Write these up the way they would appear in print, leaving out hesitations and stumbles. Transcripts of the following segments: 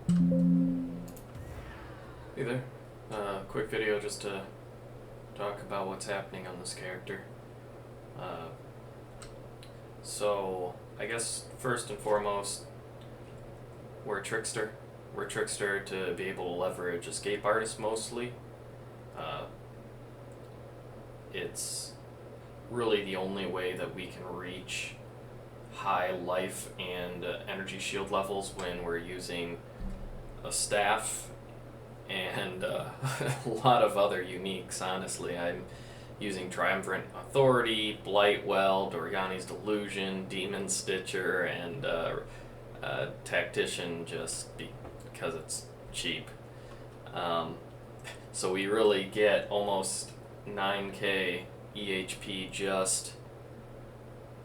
Hey there. Quick video just to talk about what's happening on this character. Uh, so, I guess first and foremost, we're a Trickster. We're a Trickster to be able to leverage Escape Artist mostly. It's really the only way that we can reach high life and energy shield levels when we're using a staff and a lot of other uniques, honestly. I'm using Triumvirate Authority, Blightwell, Doriani's Delusion, Demon Stitcher, and Tactician just because it's cheap. So we really get almost 9k EHP just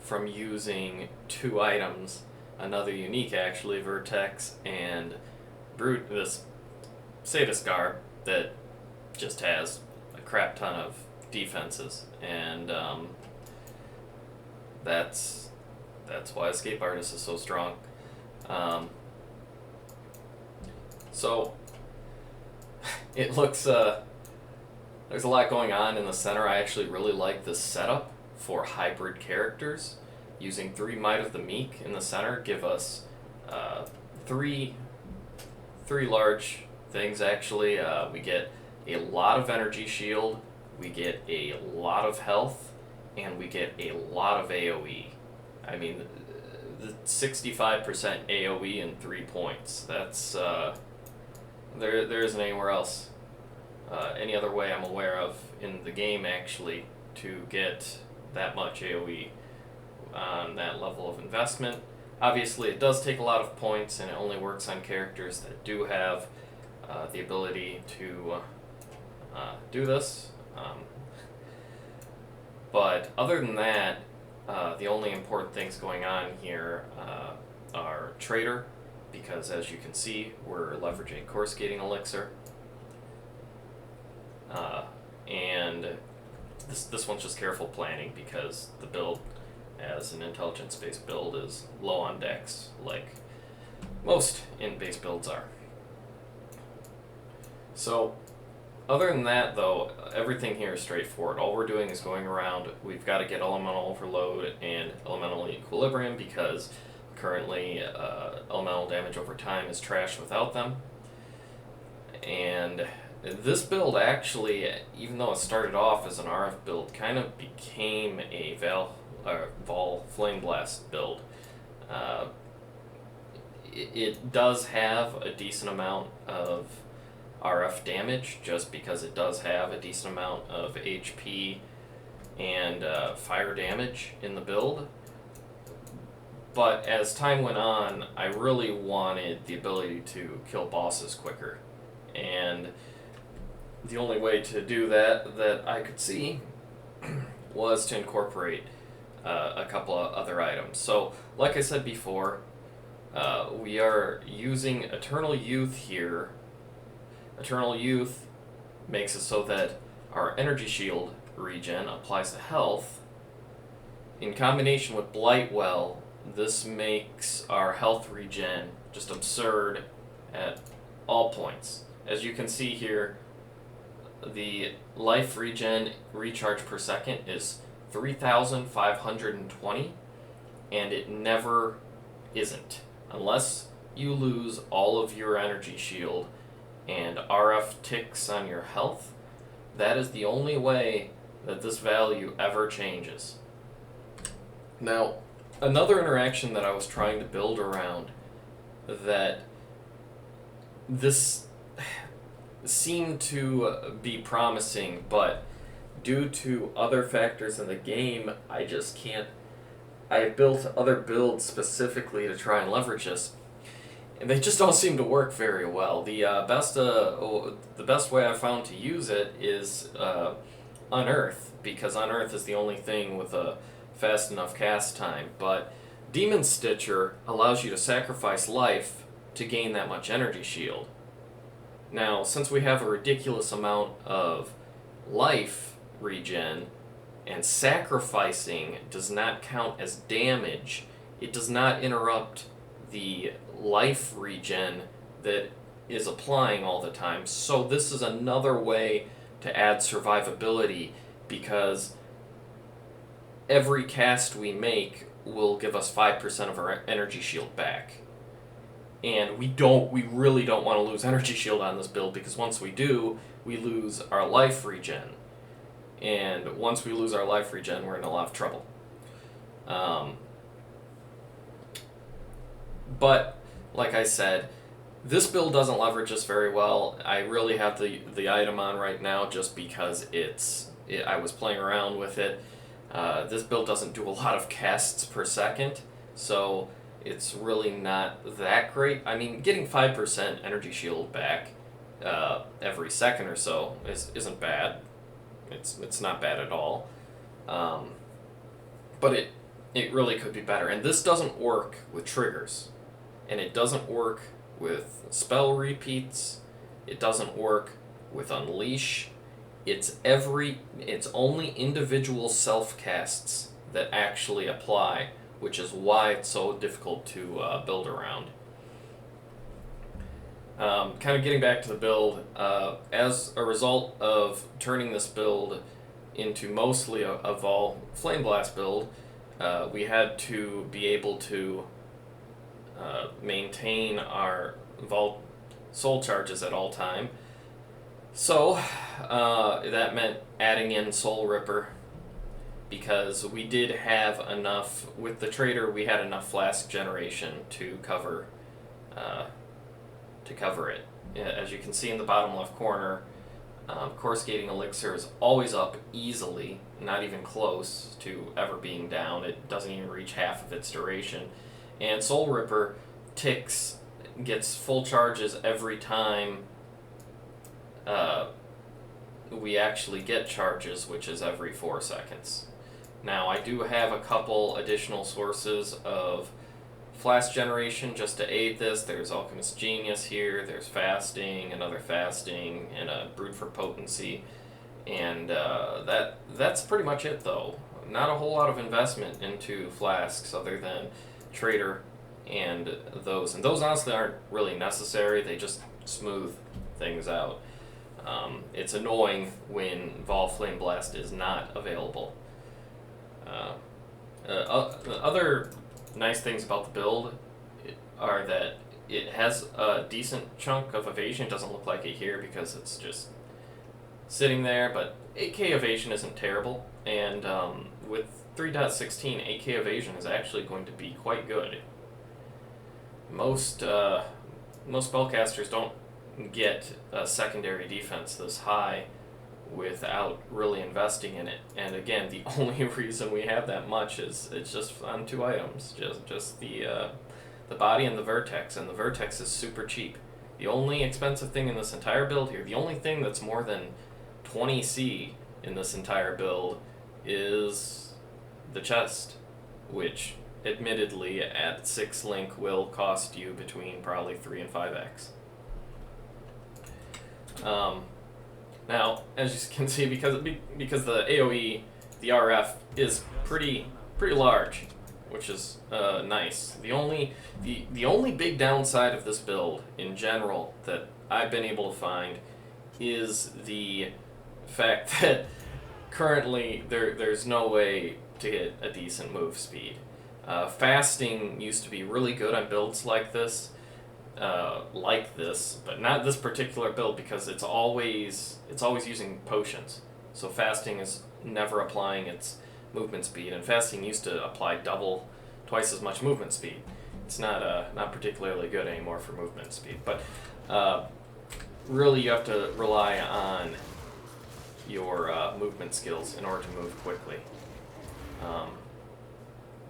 from using two items, another unique actually, Vertex, and this Sadist Garb that just has a crap ton of defenses, and that's why Escape Artist is so strong. So it looks there's a lot going on in the center. I actually really like this setup for hybrid characters. Using 3 Might of the Meek in the center give us three large things actually. We get a lot of energy shield, we get a lot of health, and we get a lot of AoE. I mean, the 65% AoE in 3 points. That's there isn't anywhere else, any other way I'm aware of in the game actually to get that much AoE on that level of investment. Obviously, it does take a lot of points, and it only works on characters that do have the ability to do this. But other than that, the only important things going on here are Trader, because as you can see, we're leveraging Course Gating Elixir. And this one's just careful planning because the build, as an intelligence-based build, is low on dex, like most in-base builds are. So, other than that, though, everything here is straightforward. All we're doing is going around. We've got to get Elemental Overload and Elemental Equilibrium because currently elemental damage over time is trash without them. And this build actually, even though it started off as an RF build, kind of became a Vol Flame Blast build. It does have a decent amount of RF damage just because it does have a decent amount of HP and fire damage in the build. But as time went on, I really wanted the ability to kill bosses quicker. And the only way to do that I could see was to incorporate a couple of other items. So, like I said before, we are using Eternal Youth here. Eternal Youth makes it so that our energy shield regen applies to health. In combination with Blightwell, this makes our health regen just absurd at all points. As you can see here, the life regen recharge per second is 3,520, and it never isn't. Unless you lose all of your energy shield and RF ticks on your health, that is the only way that this value ever changes. Now, another interaction that I was trying to build around that this seemed to be promising, but due to other factors in the game, I just can't. I built other builds specifically to try and leverage this, and they just don't seem to work very well. The best way I found to use it is Unearth, because Unearth is the only thing with a fast enough cast time. But Demon Stitcher allows you to sacrifice life to gain that much energy shield. Now, since we have a ridiculous amount of life regen, and sacrificing does not count as damage, it does not interrupt the life regen that is applying all the time. So this is another way to add survivability, because every cast we make will give us 5% of our energy shield back. And we really don't want to lose energy shield on this build, because once we do, we lose our life regen. And once we lose our life regen, we're in a lot of trouble. But, like I said, this build doesn't leverage this very well. I really have the item on right now just because I was playing around with it. This build doesn't do a lot of casts per second, so it's really not that great. I mean, getting 5% energy shield back every second or so isn't bad. It's not bad at all. But it really could be better. And this doesn't work with triggers. And it doesn't work with spell repeats. It doesn't work with Unleash. It's only individual self-casts that actually apply, which is why it's so difficult to build around. Kind of getting back to the build, as a result of turning this build into mostly a Vol Flame Blast build, we had to be able to maintain our Vault soul charges at all time. So that meant adding in Soul Ripper, because we did have enough with the trader. We had enough flask generation to cover it. As you can see in the bottom left corner, Coruscating Elixir is always up easily, not even close to ever being down. It doesn't even reach half of its duration. And Soul Ripper gets full charges every time we actually get charges, which is every 4 seconds. Now, I do have a couple additional sources of flask generation just to aid this. There's Alchemist Genius here, there's Fasting, another Fasting, and a Brood for Potency. And that's pretty much it, though. Not a whole lot of investment into flasks other than Trader and those. And those honestly aren't really necessary, they just smooth things out. It's annoying when Vol Flame Blast is not available. Other nice things about the build are that it has a decent chunk of evasion. It doesn't look like it here because it's just sitting there, but 8k evasion isn't terrible, and with 3.16, 8k evasion is actually going to be quite good. Most spellcasters don't get a secondary defense this high without really investing in it. And again, the only reason we have that much is it's just on 2 items, just the body and the vertex, and the vertex is super cheap. The only expensive thing in this entire build here, the only thing that's more than 20C in this entire build is the chest, which admittedly at 6 link will cost you between probably 3 and 5x. Now, as you can see, because the AoE, the RF is pretty large, which is nice. The only big downside of this build in general that I've been able to find is the fact that currently there's no way to get a decent move speed. Fasting used to be really good on builds like this, but not this particular build because it's always using potions. So fasting is never applying its movement speed, and fasting used to apply twice as much movement speed. It's not particularly good anymore for movement speed, but really you have to rely on your movement skills in order to move quickly.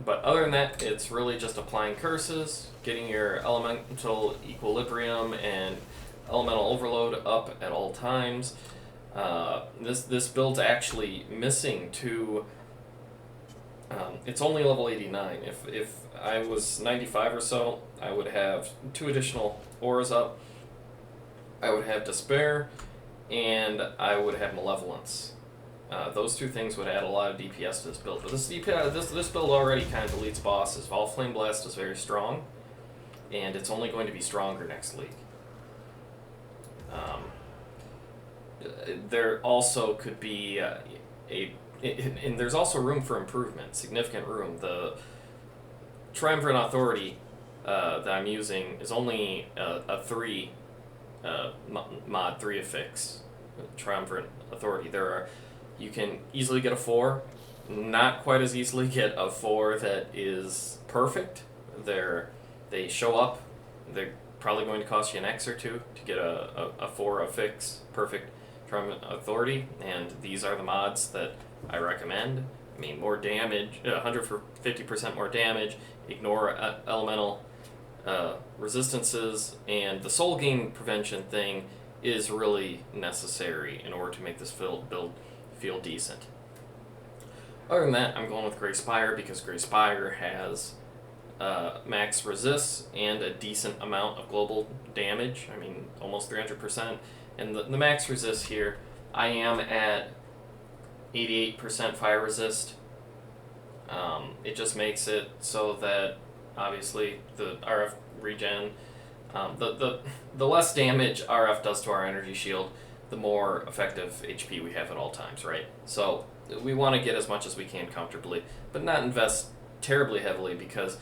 But other than that, it's really just applying curses, getting your elemental equilibrium and elemental overload up at all times. This build's actually missing 2. It's only level 89. If I was 95 or so, I would have 2 additional auras up. I would have Despair, and I would have Malevolence. Those 2 things would add a lot of DPS to this build. But this build already kind of deletes bosses. Vol Flame Blast is very strong, and it's only going to be stronger next league. Um, there also could be and there's also room for improvement, significant room. The Triumvirate Authority that I'm using is only a 3 mod 3 affix. Triumvirate Authority. You can easily get a 4, not quite as easily get a 4 that is perfect. They show up. They're probably going to cost you an X or two to get a 4 affix perfect Triumvirate Authority, and these are the mods that I recommend. I mean, more damage, 100 for 50% more damage, ignore elemental resistances, and the soul gain prevention thing is really necessary in order to make this build feel decent. Other than that, I'm going with Grey Spire because Grey Spire has max resists and a decent amount of global damage. I mean, almost 300%. And the max resist here, I am at 88% fire resist. It just makes it so that obviously the RF regen, the less damage RF does to our energy shield, the more effective HP we have at all times, right? So we want to get as much as we can comfortably, but not invest terribly heavily because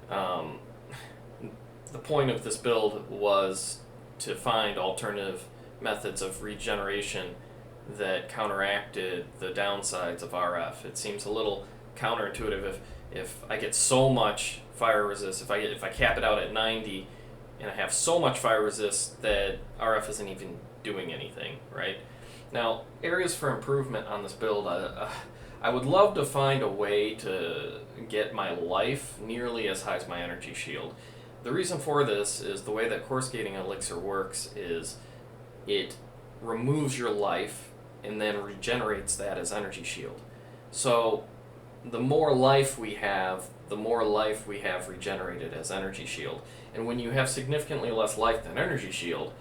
the point of this build was to find alternative methods of regeneration that counteracted the downsides of RF. It seems a little counterintuitive if I get so much fire resist, if I cap it out at 90 and I have so much fire resist that RF isn't even doing anything, right? Now, areas for improvement on this build, I would love to find a way to get my life nearly as high as my energy shield. The reason for this is the way that course gating elixir works is it removes your life and then regenerates that as energy shield. So the more life we have, the more life we have regenerated as energy shield. And when you have significantly less life than energy shield,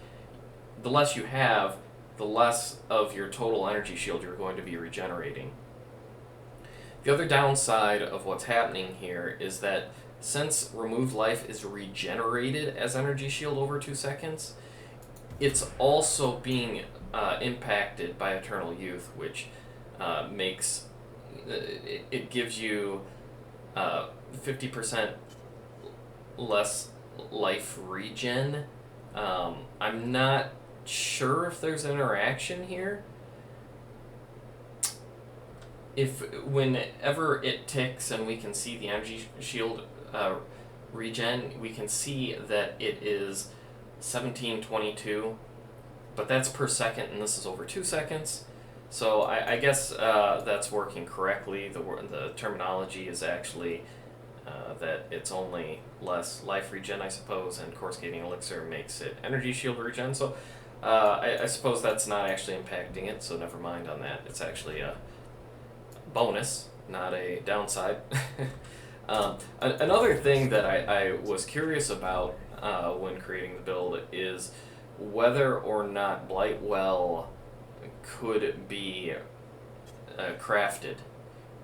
the less you have, the less of your total energy shield you're going to be regenerating. The other downside of what's happening here is that since removed life is regenerated as energy shield over 2 seconds, it's also being impacted by Eternal Youth, which makes it gives you 50% less life regen. I'm not sure if there's an interaction here. Whenever it ticks and we can see the energy shield regen, we can see that it is 1722, but that's per second, and this is over 2 seconds. So I guess that's working correctly. The terminology is actually that it's only less life regen, I suppose, and course gating elixir makes it energy shield regen. So I suppose that's not actually impacting it, so never mind on that. It's actually a bonus, not a downside. Another thing that I was curious about when creating the build is whether or not Blightwell could be crafted,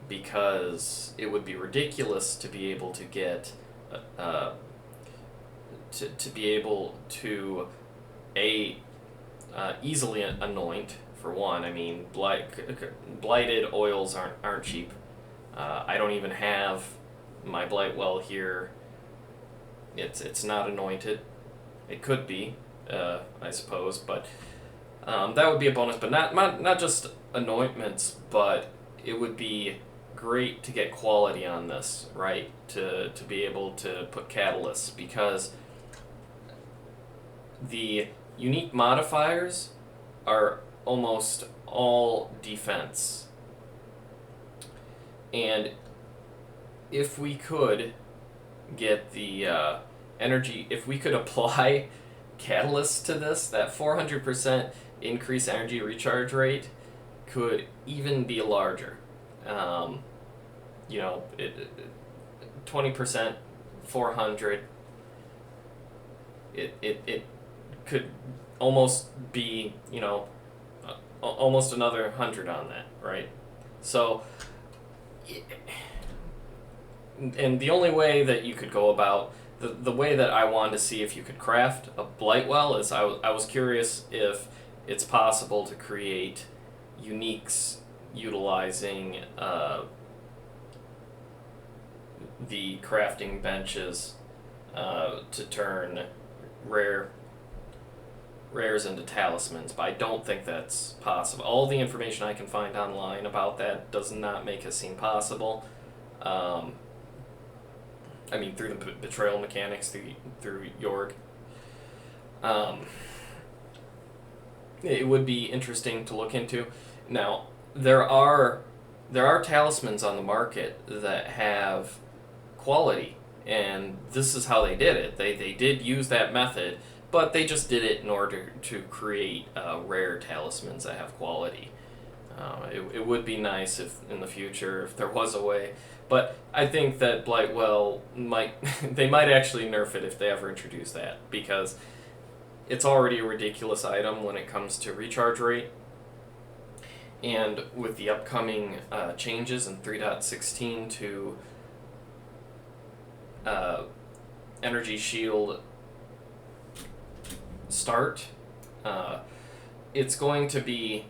because it would be ridiculous to be able to get to be able to easily anoint, for one. I mean, blighted oils aren't cheap. I don't even have my Blightwell here. It's not anointed. It could be, I suppose, but that would be a bonus. But not just anointments, but it would be great to get quality on this, right? To be able to put catalysts, because the unique modifiers are almost all defense. And if we could get the energy, if we could apply catalysts to this, that 400% increase energy recharge rate could even be larger. 20%, 400. It could almost be, almost another 100 on that, right? So, and the only way that you could go about the way that I wanted to see if you could craft a Blightwell is I was curious if it's possible to create uniques utilizing the crafting benches to turn rares into talismans, but I don't think that's possible. All the information I can find online about that does not make it seem possible. I mean, through the betrayal mechanics, through Yorg. It would be interesting to look into. Now, there are talismans on the market that have quality, and this is how they did it. They did use that method, but they just did it in order to create rare talismans that have quality. It would be nice if in the future if there was a way, but I think that Blightwell they might actually nerf it if they ever introduce that, because it's already a ridiculous item when it comes to recharge rate, and with the upcoming changes in 3.16 to energy shield start, it's going to be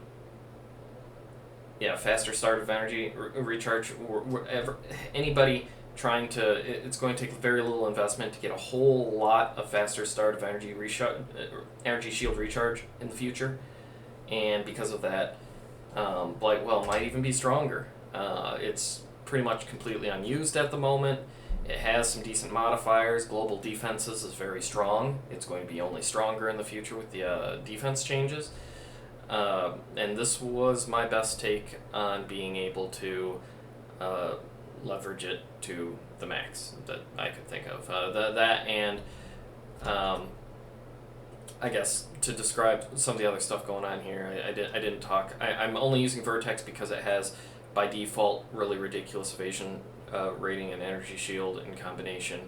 faster start of energy recharge. Anybody trying to, it's going to take very little investment to get a whole lot of faster start of energy shield recharge in the future, and because of that, Blightwell might even be stronger. It's pretty much completely unused at the moment. It has some decent modifiers. Global defenses is very strong. It's going to be only stronger in the future with the defense changes. And this was my best take on being able to leverage it to the max that I could think of. That and I guess to describe some of the other stuff going on here, I didn't talk. I'm only using Vertex because it has by default really ridiculous evasion rating and energy shield in combination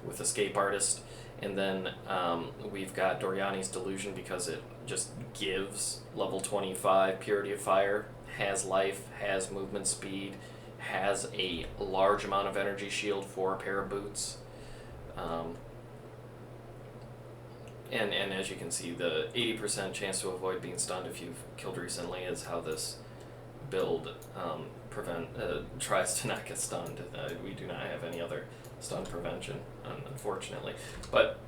with Escape Artist, and then we've got Doriani's Delusion because it just gives level 25 Purity of Fire, has life, has movement speed, has a large amount of energy shield for a pair of boots, and as you can see, the 80% chance to avoid being stunned if you've killed recently is how this build tries to not get stunned. We do not have any other stun prevention, unfortunately, but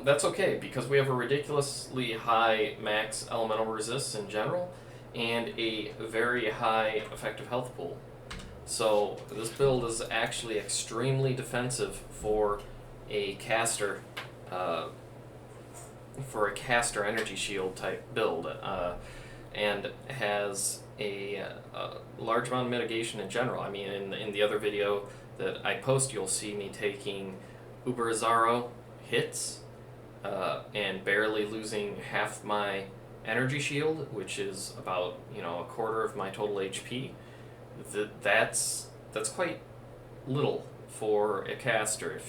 that's okay because we have a ridiculously high max elemental resist in general and a very high effective health pool. So this build is actually extremely defensive for a caster energy shield type build, and has a large amount of mitigation in general. I mean, in the other video that I post, you'll see me taking Uberizaro hits and barely losing half my energy shield, which is about a quarter of my total HP. That's quite little for a caster.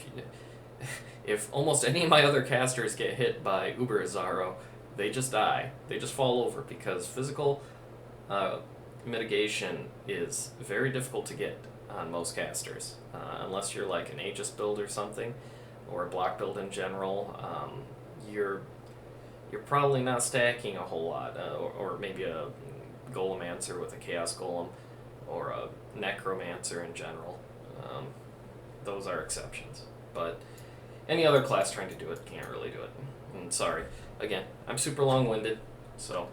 If almost any of my other casters get hit by Uberizaro, they just die. They just fall over because physical mitigation is very difficult to get on most casters, unless you're like an Aegis build or something, or a block build in general. You're probably not stacking a whole lot, or maybe a Golemancer with a Chaos Golem, or a Necromancer in general. Those are exceptions, but any other class trying to do it can't really do it. And sorry, again, I'm super long-winded, so